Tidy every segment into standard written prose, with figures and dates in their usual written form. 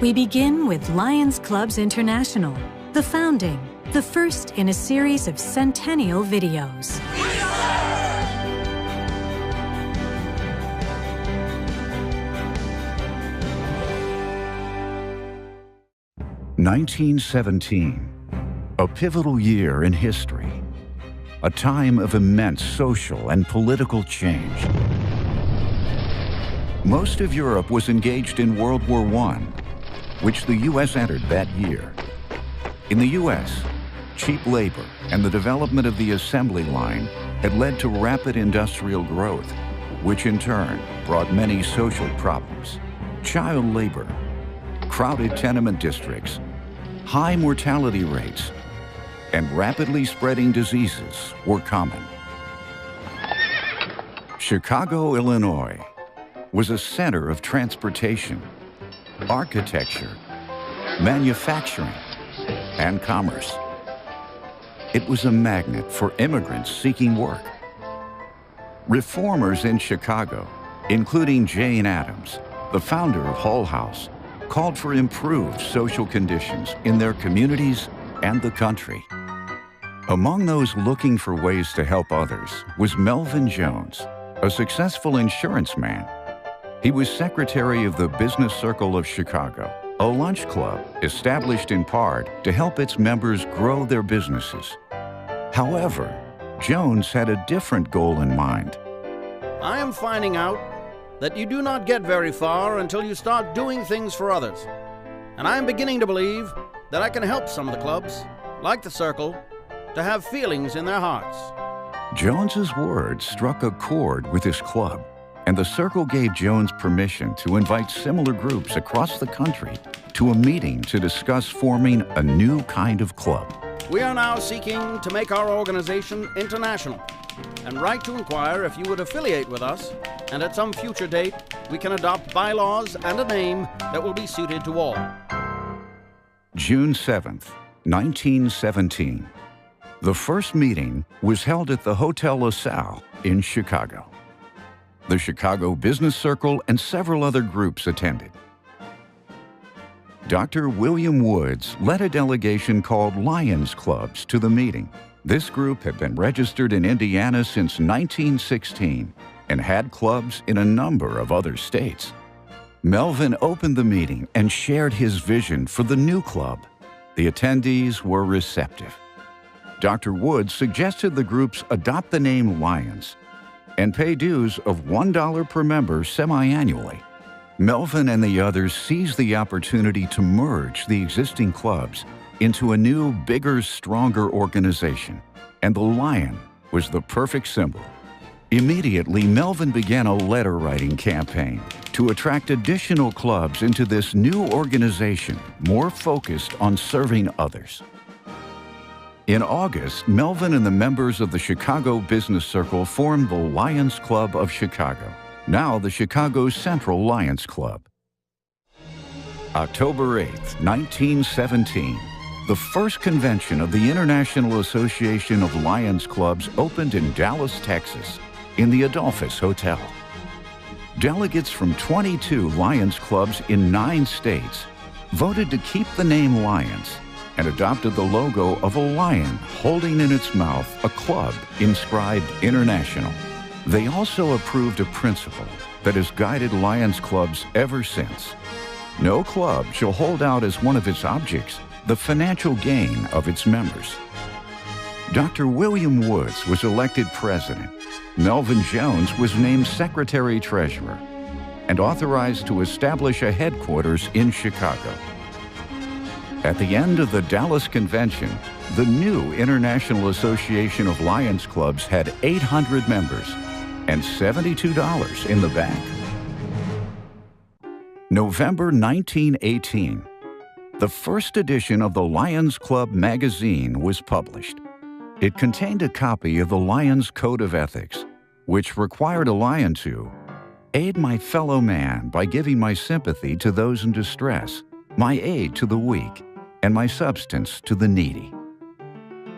We begin with Lions Clubs International, the founding, the first in a series of centennial videos. 1917, a pivotal year in history, a time of immense social and political change. Most of Europe was engaged in World War I, which the U.S. entered that year. In the U.S., cheap labor and the development of the assembly line had led to rapid industrial growth, which in turn brought many social problems. Child labor, crowded tenement districts, high mortality rates, and rapidly spreading diseases were common. Chicago, Illinois, was a center of transportation, architecture, manufacturing, and commerce. It was a magnet for immigrants seeking work. Reformers in Chicago, including Jane Addams, the founder of Hull House, called for improved social conditions in their communities and the country. Among those looking for ways to help others was Melvin Jones, a successful insurance man. He was secretary of the Business Circle of Chicago, a lunch club established in part to help its members grow their businesses. However, Jones had a different goal in mind. I am finding out that you do not get very far until you start doing things for others. And I am beginning to believe that I can help some of the clubs, like the Circle, to have feelings in their hearts. Jones's words struck a chord with his club, and the Circle gave Jones permission to invite similar groups across the country to a meeting to discuss forming a new kind of club. We are now seeking to make our organization international and write to inquire if you would affiliate with us, and at some future date, we can adopt bylaws and a name that will be suited to all. June 7th, 1917. The first meeting was held at the Hotel LaSalle in Chicago. The Chicago Business Circle and several other groups attended. Dr. William Woods led a delegation called Lions Clubs to the meeting. This group had been registered in Indiana since 1916 and had clubs in a number of other states. Melvin opened the meeting and shared his vision for the new club. The attendees were receptive. Dr. Woods suggested the groups adopt the name Lions and pay dues of $1 per member semi-annually. Melvin and the others seized the opportunity to merge the existing clubs into a new, bigger, stronger organization, and the lion was the perfect symbol. Immediately, Melvin began a letter-writing campaign to attract additional clubs into this new organization, more focused on serving others. In August, Melvin and the members of the Chicago Business Circle formed the Lions Club of Chicago, now the Chicago Central Lions Club. October 8, 1917, the first convention of the International Association of Lions Clubs opened in Dallas, Texas, in the Adolphus Hotel. Delegates from 22 Lions Clubs in 9 states voted to keep the name Lions and adopted the logo of a lion holding in its mouth a club inscribed International. They also approved a principle that has guided Lions Clubs ever since. No club shall hold out as one of its objects the financial gain of its members. Dr. William Woods was elected president. Melvin Jones was named secretary-treasurer and authorized to establish a headquarters in Chicago. At the end of the Dallas Convention, the new International Association of Lions Clubs had 800 members and $72 in the bank. November 1918, the first edition of the Lions Club magazine was published. It contained a copy of the Lions Code of Ethics, which required a lion to aid my fellow man by giving my sympathy to those in distress, my aid to the weak, and my substance to the needy.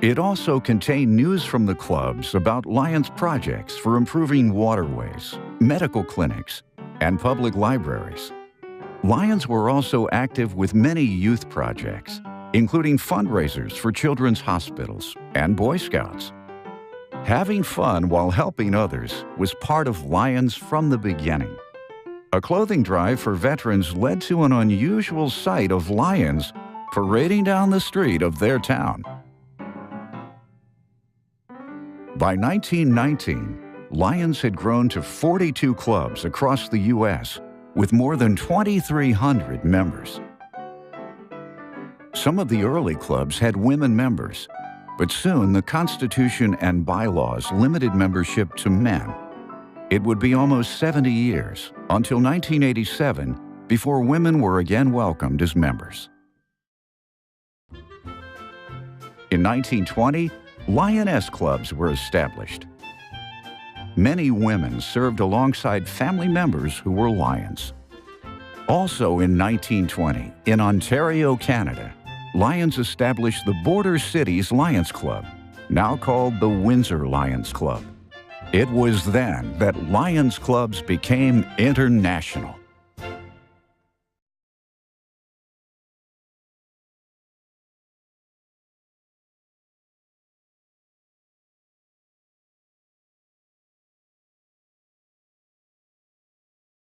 It also contained news from the clubs about Lions projects for improving waterways, medical clinics, and public libraries. Lions were also active with many youth projects, including fundraisers for children's hospitals and Boy Scouts. Having fun while helping others was part of Lions from the beginning. A clothing drive for veterans led to an unusual sight of lions parading down the street of their town. By 1919, Lions had grown to 42 clubs across the U.S. with more than 2,300 members. Some of the early clubs had women members, but soon the Constitution and bylaws limited membership to men. It would be almost 70 years, until 1987, before women were again welcomed as members. In 1920, Lioness clubs were established. Many women served alongside family members who were Lions. Also in 1920, in Ontario, Canada, Lions established the Border Cities Lions Club, now called the Windsor Lions Club. It was then that Lions clubs became international.